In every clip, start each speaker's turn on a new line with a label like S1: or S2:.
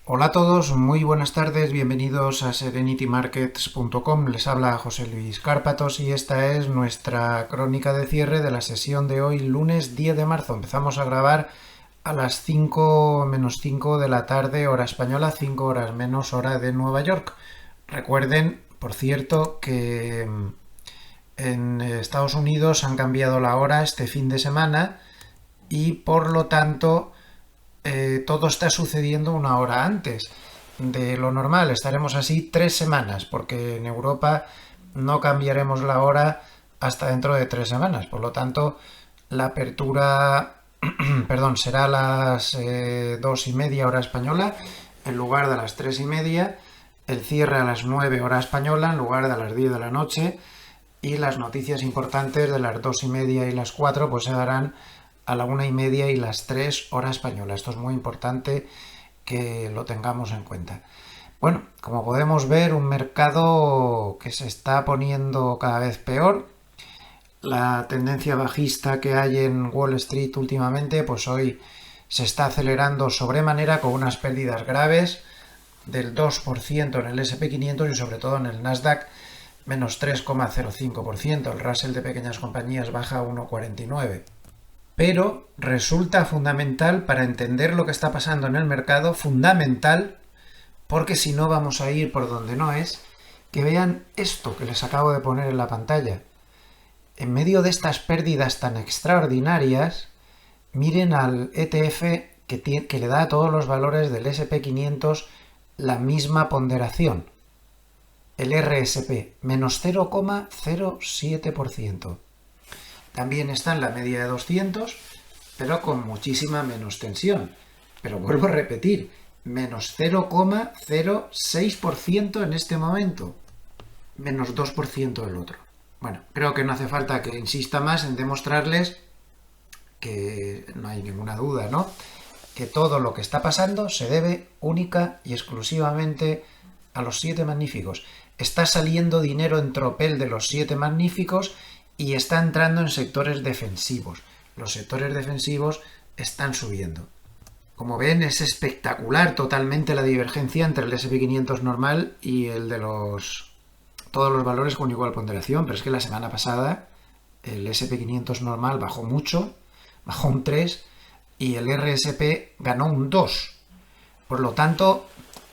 S1: Hola a todos, muy buenas tardes, bienvenidos a serenitymarkets.com. Les habla José Luis Cárpatos y esta es nuestra crónica de cierre de la sesión de hoy, lunes 10 de marzo. Empezamos a grabar a las 5 menos 5 de la tarde, hora española, 5 horas menos hora de Nueva York. Recuerden, por cierto, que en Estados Unidos han cambiado la hora este fin de semana y por lo tanto todo está sucediendo una hora antes de lo normal. Estaremos así 3 semanas, porque en Europa no cambiaremos la hora hasta dentro de 3 semanas. Por lo tanto, la apertura, perdón, será a las 2:30 hora española en lugar de las 3:30. El cierre a las 9 hora española en lugar de a las 10 de la noche. Y las noticias importantes de las 2:30 y las 4 pues se darán a la 1:30 y las 3 hora española. Esto es muy importante que lo tengamos en cuenta. Bueno, como podemos ver, un mercado que se está poniendo cada vez peor. La tendencia bajista que hay en Wall Street últimamente, pues hoy se está acelerando sobremanera con unas pérdidas graves del 2% en el S&P 500 y sobre todo en el Nasdaq, menos 3,05%. El Russell de pequeñas compañías baja 1,49%. Pero resulta fundamental para entender lo que está pasando en el mercado, fundamental, porque si no vamos a ir por donde no es, que vean esto que les acabo de poner en la pantalla. En medio de estas pérdidas tan extraordinarias, miren al ETF que le da a todos los valores del S&P 500 la misma ponderación. El RSP, menos 0,07%. También está en la media de 200, pero con muchísima menos tensión. Pero vuelvo a repetir, menos 0,06% en este momento, menos 2% el otro. Bueno, creo que no hace falta que insista más en demostrarles que no hay ninguna duda, ¿no? Que todo lo que está pasando se debe única y exclusivamente a los 7 magníficos. Está saliendo dinero en tropel de los 7 magníficos y está entrando en sectores defensivos. Los sectores defensivos están subiendo. Como ven, es espectacular totalmente la divergencia entre el S&P 500 normal y el de todos los valores con igual ponderación, pero es que la semana pasada el S&P 500 normal bajó mucho, bajó un 3 y el RSP ganó un 2. Por lo tanto,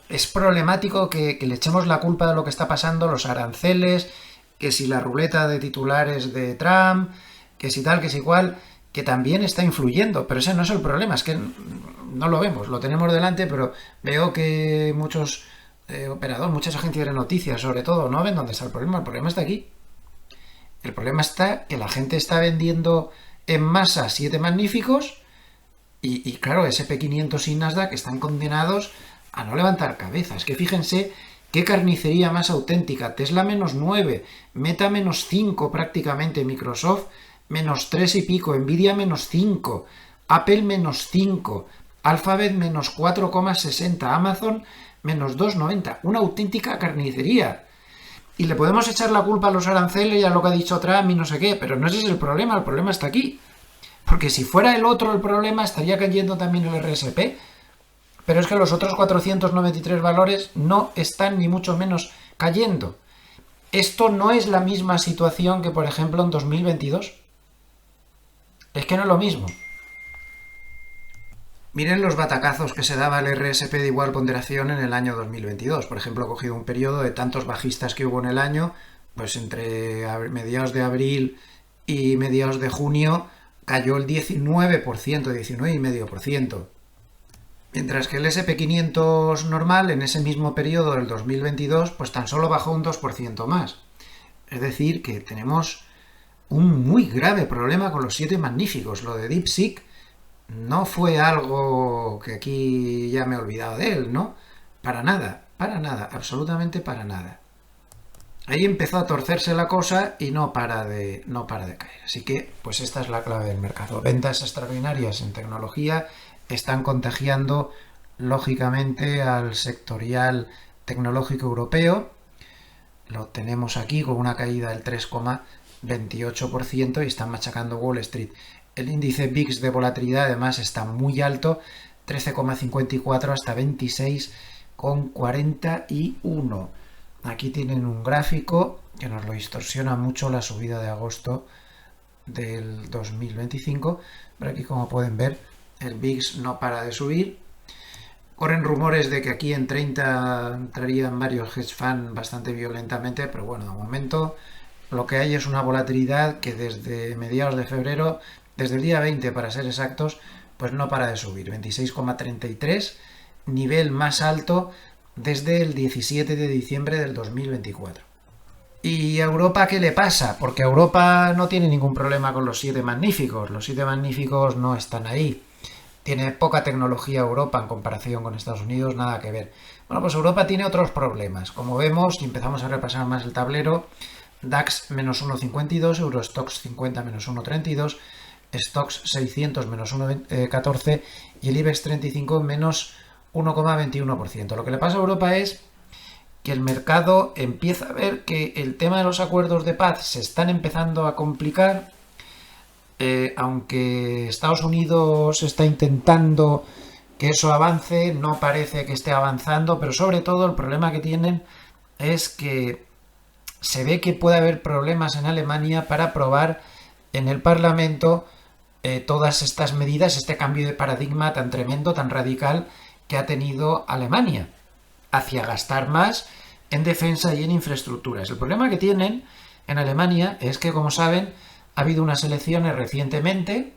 S1: es problemático que le echemos la culpa de lo que está pasando, los aranceles, que si la ruleta de titulares de Trump, que si tal, que si igual, que también está influyendo, pero ese no es el problema, es que no lo vemos, lo tenemos delante, pero veo que muchos operadores, muchas agencias de noticias, sobre todo, no ven dónde está el problema está aquí. El problema está que la gente está vendiendo en masa 7 magníficos y claro, S&P 500 y Nasdaq están condenados a no levantar cabeza. Es que fíjense qué carnicería más auténtica. Tesla menos 9, Meta menos 5 prácticamente, Microsoft menos 3 y pico, Nvidia menos 5, Apple menos 5, Alphabet menos 4,60, Amazon menos 2,90. Una auténtica carnicería. Y le podemos echar la culpa a los aranceles y a lo que ha dicho Trump y no sé qué, pero no ese es el problema está aquí. Porque si fuera el otro el problema, estaría cayendo también el RSP. Pero es que los otros 493 valores no están ni mucho menos cayendo. Esto no es la misma situación que, por ejemplo, en 2022. Es que no es lo mismo. Miren los batacazos que se daba el RSP de igual ponderación en el año 2022. Por ejemplo, he cogido un periodo de tantos bajistas que hubo en el año, pues entre mediados de abril y mediados de junio cayó el 19%, 19,5%. Mientras que el S&P 500 normal en ese mismo periodo del 2022 pues tan solo bajó un 2% más. Es decir, que tenemos un muy grave problema con los 7 magníficos. Lo de DeepSeek no fue algo que aquí ya me he olvidado de él, ¿no? Para nada, absolutamente para nada. Ahí empezó a torcerse la cosa y no para de caer. Así que, pues esta es la clave del mercado. Ventas extraordinarias en tecnología están contagiando lógicamente al sectorial tecnológico europeo. Lo tenemos aquí con una caída del 3,28% y están machacando Wall Street. El índice VIX de volatilidad además está muy alto, 13,54 hasta 26,41. Aquí tienen un gráfico que nos lo distorsiona mucho la subida de agosto del 2025, pero aquí, como pueden ver, el VIX no para de subir. Corren rumores de que aquí en 30 entrarían varios hedge funds bastante violentamente, pero bueno, de momento lo que hay es una volatilidad que desde mediados de febrero, desde el día 20 para ser exactos, pues no para de subir. 26,33, nivel más alto desde el 17 de diciembre del 2024. ¿Y a Europa qué le pasa? Porque Europa no tiene ningún problema con los 7 magníficos. Los 7 magníficos no están ahí. Tiene poca tecnología Europa en comparación con Estados Unidos, nada que ver. Bueno, pues Europa tiene otros problemas. Como vemos, si empezamos a repasar más el tablero, DAX menos 1,52, Eurostoxx 50 menos 1,32, Stoxx 600 menos 1,14 y el IBEX 35 menos 1,21%. Lo que le pasa a Europa es que el mercado empieza a ver que el tema de los acuerdos de paz se están empezando a complicar, aunque Estados Unidos está intentando que eso avance, no parece que esté avanzando, pero sobre todo el problema que tienen es que se ve que puede haber problemas en Alemania para aprobar en el Parlamento todas estas medidas, este cambio de paradigma tan tremendo, tan radical que ha tenido Alemania hacia gastar más en defensa y en infraestructuras. El problema que tienen en Alemania es que, como saben, ha habido unas elecciones recientemente.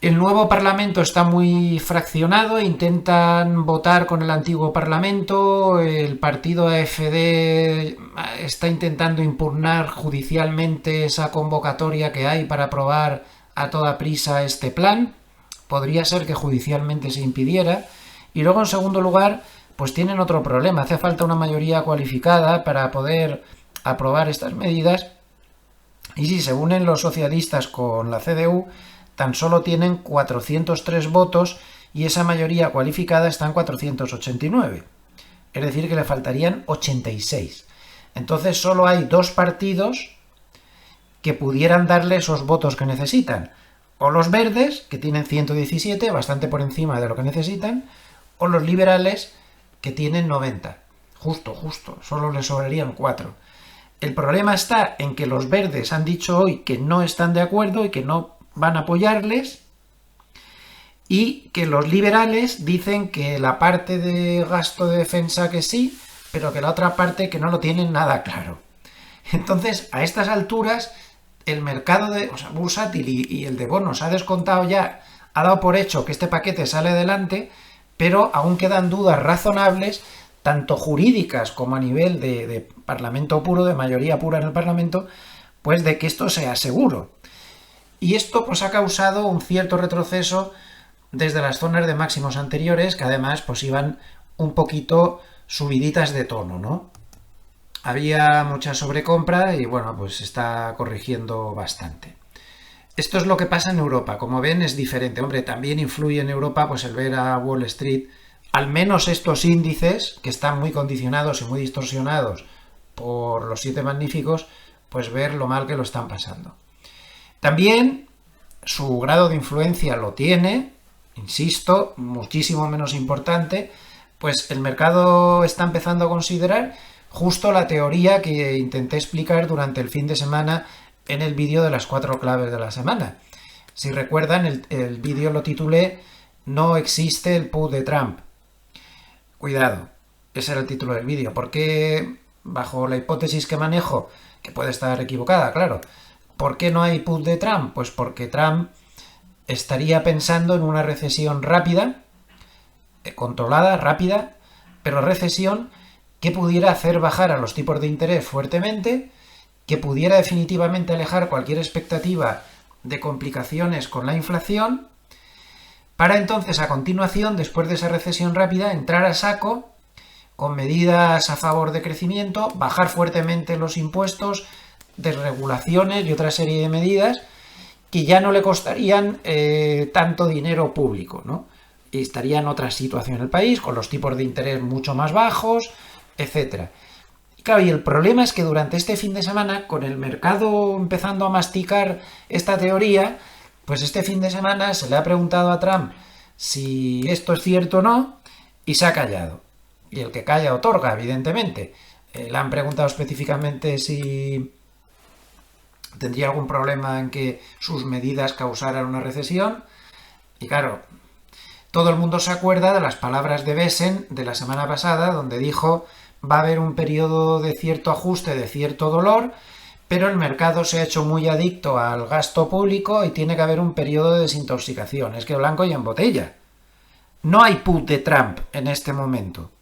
S1: El nuevo Parlamento está muy fraccionado, intentan votar con el antiguo Parlamento, el partido AfD está intentando impugnar judicialmente esa convocatoria que hay para aprobar a toda prisa este plan. Podría ser que judicialmente se impidiera. Y luego, en segundo lugar, pues tienen otro problema. Hace falta una mayoría cualificada para poder aprobar estas medidas. Y si se unen los socialistas con la CDU, tan solo tienen 403 votos y esa mayoría cualificada está en 489. Es decir, que le faltarían 86. Entonces solo hay 2 partidos que pudieran darle esos votos que necesitan. O los verdes, que tienen 117, bastante por encima de lo que necesitan, o los liberales, que tienen 90. Justo, solo les sobrarían 4. El problema está en que los verdes han dicho hoy que no están de acuerdo y que no van a apoyarles, y que los liberales dicen que la parte de gasto de defensa que sí, pero que la otra parte que no lo tienen nada claro. Entonces, a estas alturas, el mercado bursátil y el de bonos ha descontado ya, ha dado por hecho que este paquete sale adelante, pero aún quedan dudas razonables, tanto jurídicas como a nivel de parlamento puro, de mayoría pura en el parlamento, pues de que esto sea seguro. Y esto pues ha causado un cierto retroceso desde las zonas de máximos anteriores, que además pues iban un poquito subiditas de tono, ¿no? Había mucha sobrecompra y bueno, pues se está corrigiendo bastante. Esto es lo que pasa en Europa. Como ven, es diferente. Hombre, también influye en Europa pues el ver a Wall Street, al menos estos índices, que están muy condicionados y muy distorsionados por los 7 magníficos, pues ver lo mal que lo están pasando. También su grado de influencia lo tiene, insisto, muchísimo menos importante, pues el mercado está empezando a considerar justo la teoría que intenté explicar durante el fin de semana en el vídeo de las 4 claves de la semana. Si recuerdan, el vídeo lo titulé "No existe el put de Trump". Cuidado, ese era el título del vídeo, porque bajo la hipótesis que manejo, que puede estar equivocada, claro, ¿por qué no hay put de Trump? Pues porque Trump estaría pensando en una recesión rápida, controlada, rápida, pero recesión que pudiera hacer bajar a los tipos de interés fuertemente, que pudiera definitivamente alejar cualquier expectativa de complicaciones con la inflación, para entonces a continuación, después de esa recesión rápida, entrar a saco con medidas a favor de crecimiento, bajar fuertemente los impuestos, desregulaciones y otra serie de medidas que ya no le costarían tanto dinero público, ¿no? Y estaría en otra situación el país, con los tipos de interés mucho más bajos, etcétera. Y claro, y el problema es que durante este fin de semana, con el mercado empezando a masticar esta teoría, Pues este fin de semana se le ha preguntado a Trump si esto es cierto o no y se ha callado. Y el que calla otorga, evidentemente. Le han preguntado específicamente si tendría algún problema en que sus medidas causaran una recesión. Y claro, todo el mundo se acuerda de las palabras de Besen de la semana pasada, donde dijo va a haber un periodo de cierto ajuste, de cierto dolor, pero el mercado se ha hecho muy adicto al gasto público y tiene que haber un periodo de desintoxicación. Es que blanco y en botella. No hay put de Trump en este momento.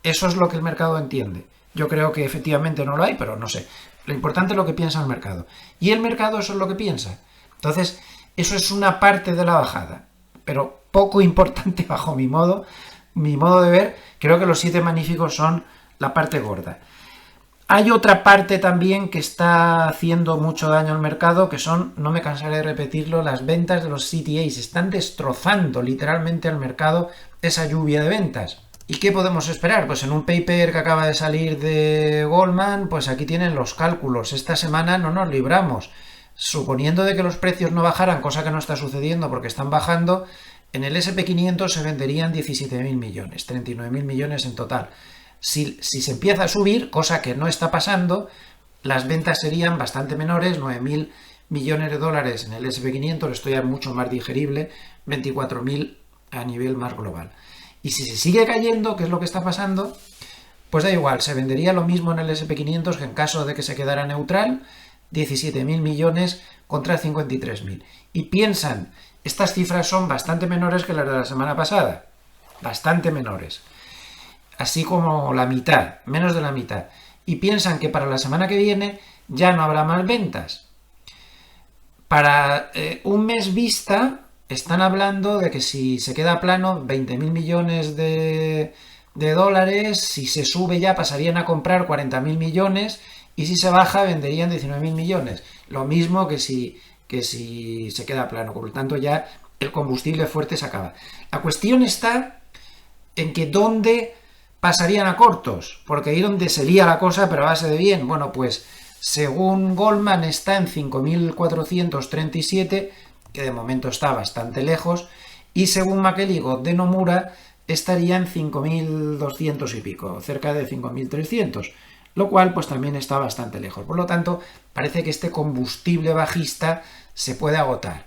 S1: Eso es lo que el mercado entiende. Yo creo que efectivamente no lo hay, pero no sé. Lo importante es lo que piensa el mercado. Y el mercado eso es lo que piensa. Entonces, eso es una parte de la bajada. Pero poco importante bajo mi modo de ver. Creo que los 7 magníficos son la parte gorda. Hay otra parte también que está haciendo mucho daño al mercado, que son, no me cansaré de repetirlo, las ventas de los CTAs. Están destrozando literalmente al mercado esa lluvia de ventas. ¿Y qué podemos esperar? Pues en un paper que acaba de salir de Goldman, pues aquí tienen los cálculos. Esta semana no nos libramos. Suponiendo de que los precios no bajaran, cosa que no está sucediendo porque están bajando, en el SP500 se venderían 17.000 millones, 39.000 millones en total. Si se empieza a subir, cosa que no está pasando, las ventas serían bastante menores, 9.000 millones de dólares en el SP500, esto ya es mucho más digerible, 24.000 a nivel más global. Y si se sigue cayendo, ¿qué es lo que está pasando? Pues da igual, se vendería lo mismo en el SP500 que en caso de que se quedara neutral, 17.000 millones contra 53.000. Y piensan, estas cifras son bastante menores que las de la semana pasada, bastante menores. Así como la mitad, menos de la mitad. Y piensan que para la semana que viene ya no habrá más ventas. Para un mes vista, están hablando de que si se queda plano, 20.000 millones de dólares, si se sube ya pasarían a comprar 40.000 millones y si se baja venderían 19.000 millones. Lo mismo que si se queda plano. Por lo tanto ya el combustible fuerte se acaba. La cuestión está en que dónde pasarían a cortos, porque ahí donde sería la cosa, pero a base de bien. Bueno, pues según Goldman está en 5.437, que de momento está bastante lejos, y según McElligott de Nomura estaría en 5.200 y pico, cerca de 5.300, lo cual pues también está bastante lejos. Por lo tanto, parece que este combustible bajista se puede agotar.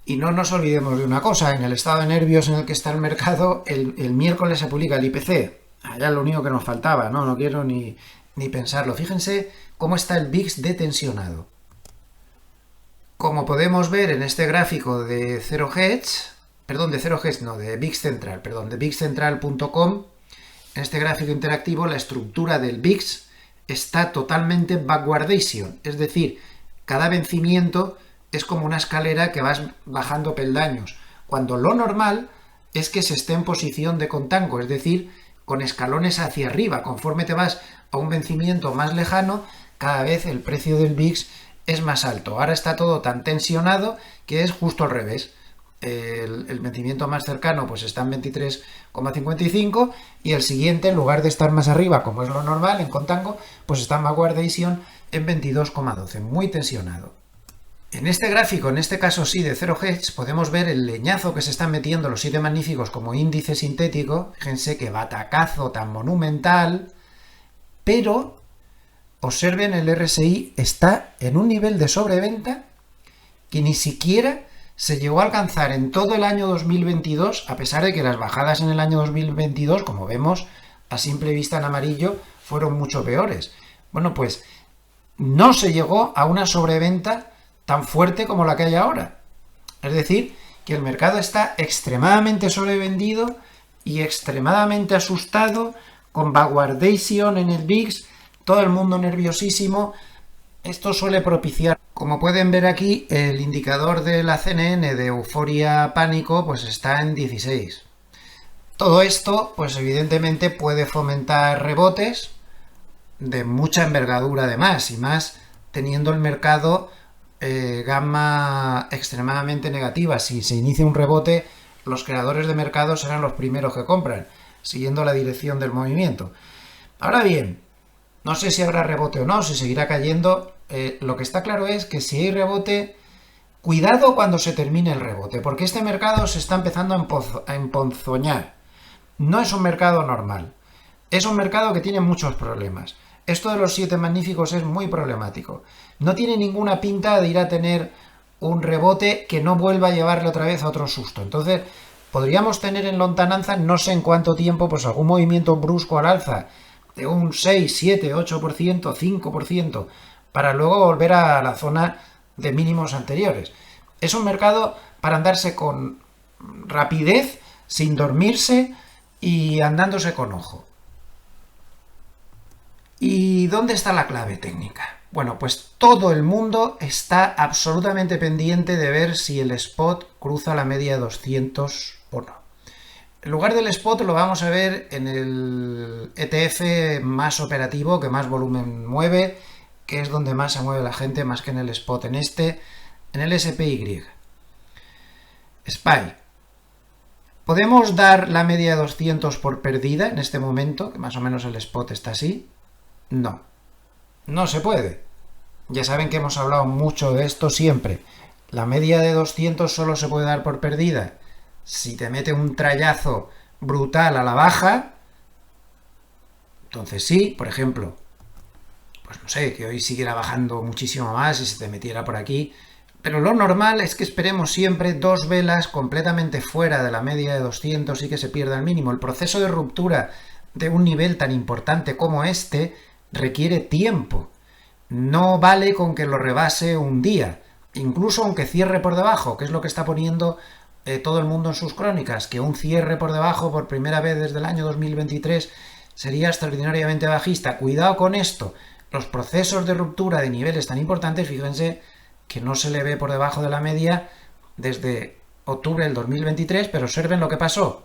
S1: Y no nos olvidemos de una cosa, en el estado de nervios en el que está el mercado, el miércoles se publica el IPC. Allá lo único que nos faltaba, no quiero ni pensarlo. Fíjense cómo está el VIX de tensionado. Como podemos ver en este gráfico de de VIX Central, de VIXCentral.com, en este gráfico interactivo la estructura del VIX está totalmente backwardation, es decir, cada vencimiento es como una escalera que vas bajando peldaños, cuando lo normal es que se esté en posición de contango, es decir, con escalones hacia arriba. Conforme te vas a un vencimiento más lejano, cada vez el precio del VIX es más alto. Ahora está todo tan tensionado que es justo al revés. El vencimiento más cercano pues está en 23,55 y el siguiente, en lugar de estar más arriba, como es lo normal en contango, pues está en backwardation en 22,12, muy tensionado. En este gráfico, en este caso sí de 0 Hz, podemos ver el leñazo que se están metiendo los 7 magníficos como índice sintético. Fíjense qué batacazo tan monumental, pero observen, el RSI está en un nivel de sobreventa que ni siquiera se llegó a alcanzar en todo el año 2022, a pesar de que las bajadas en el año 2022, como vemos a simple vista en amarillo, fueron mucho peores. Bueno, pues no se llegó a una sobreventa tan fuerte como la que hay ahora. Es decir, que el mercado está extremadamente sobrevendido y extremadamente asustado, con backwardation en el VIX, todo el mundo nerviosísimo. Esto suele propiciar, como pueden ver aquí, el indicador de la CNN de euforia pánico pues está en 16. Todo esto pues evidentemente puede fomentar rebotes de mucha envergadura además, y más teniendo el mercado gamma extremadamente negativa. Si se inicia un rebote, los creadores de mercado serán los primeros que compran, siguiendo la dirección del movimiento. Ahora bien, no sé si habrá rebote o no, si seguirá cayendo. Lo que está claro es que si hay rebote, Cuidado cuando se termine el rebote, porque este mercado se está empezando a emponzoñar. No es un mercado normal. Es un mercado que tiene muchos problemas. Esto de los 7 magníficos es muy problemático. No tiene ninguna pinta de ir a tener un rebote que no vuelva a llevarle otra vez a otro susto. Entonces, podríamos tener en lontananza, no sé en cuánto tiempo, pues algún movimiento brusco al alza de un 6, 7, 8%, 5%, para luego volver a la zona de mínimos anteriores. Es un mercado para andarse con rapidez, sin dormirse y andándose con ojo. ¿Y dónde está la clave técnica? Bueno, pues todo el mundo está absolutamente pendiente de ver si el spot cruza la media de 200 o no. En lugar del spot lo vamos a ver en el ETF más operativo, que más volumen mueve, que es donde más se mueve la gente, más que en el spot, en el SPY. SPY. ¿Podemos dar la media de 200 por perdida en este momento? Que más o menos el spot está así. No. No se puede. Ya saben que hemos hablado mucho de esto siempre. La media de 200 solo se puede dar por perdida si te mete un trayazo brutal a la baja. Entonces sí, por ejemplo, pues no sé, que hoy siguiera bajando muchísimo más y se te metiera por aquí. Pero lo normal es que esperemos siempre 2 velas completamente fuera de la media de 200 y que se pierda el mínimo. El proceso de ruptura de un nivel tan importante como este requiere tiempo. No vale con que lo rebase un día, incluso aunque cierre por debajo, que es lo que está poniendo todo el mundo en sus crónicas, que un cierre por debajo por primera vez desde el año 2023 sería extraordinariamente bajista. Cuidado con esto. Los procesos de ruptura de niveles tan importantes, fíjense que no se le ve por debajo de la media desde octubre del 2023, pero observen lo que pasó.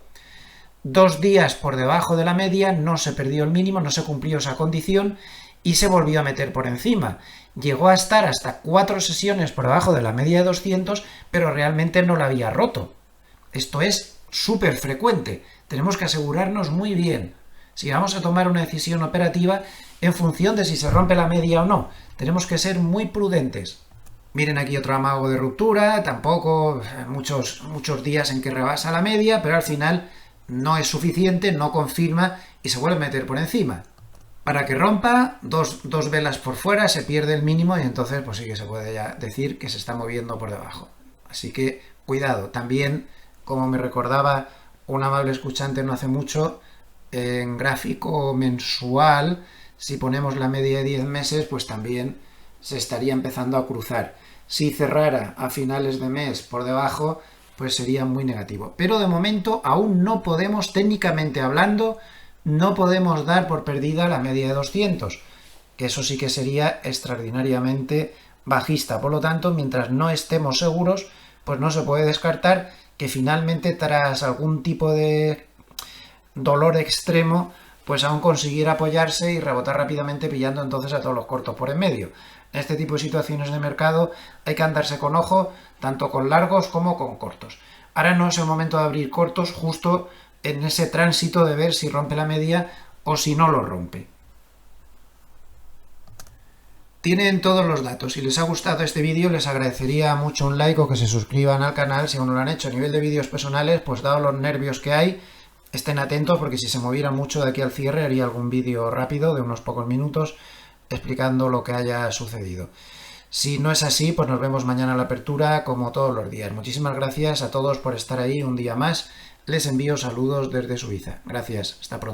S1: 2 días por debajo de la media, no se perdió el mínimo, no se cumplió esa condición y se volvió a meter por encima. Llegó a estar hasta 4 sesiones por debajo de la media de 200, pero realmente no la había roto. Esto es súper frecuente. Tenemos que asegurarnos muy bien si vamos a tomar una decisión operativa en función de si se rompe la media o no. Tenemos que ser muy prudentes. Miren aquí otro amago de ruptura, tampoco muchos días en que rebasa la media, pero al final no es suficiente, no confirma y se vuelve a meter por encima. Para que rompa, dos velas por fuera, se pierde el mínimo y entonces pues sí que se puede ya decir que se está moviendo por debajo. Así que cuidado. También, como me recordaba un amable escuchante no hace mucho, en gráfico mensual, si ponemos la media de 10 meses, pues también se estaría empezando a cruzar. Si cerrara a finales de mes por debajo, pues sería muy negativo. Pero de momento aún no podemos, técnicamente hablando, no podemos dar por perdida la media de 200, que eso sí que sería extraordinariamente bajista. Por lo tanto, mientras no estemos seguros, pues no se puede descartar que finalmente tras algún tipo de dolor extremo, pues aún consiguiera apoyarse y rebotar rápidamente pillando entonces a todos los cortos por en medio. En este tipo de situaciones de mercado hay que andarse con ojo, tanto con largos como con cortos. Ahora no es el momento de abrir cortos justo en ese tránsito de ver si rompe la media o si no lo rompe. Tienen todos los datos. Si les ha gustado este vídeo, les agradecería mucho un like o que se suscriban al canal si aún no lo han hecho. A nivel de vídeos personales, pues dado los nervios que hay, estén atentos porque si se moviera mucho de aquí al cierre haría algún vídeo rápido de unos pocos minutos explicando lo que haya sucedido. Si no es así, pues nos vemos mañana a la apertura como todos los días. Muchísimas gracias a todos por estar ahí un día más. Les envío saludos desde Suiza. Gracias. Hasta pronto.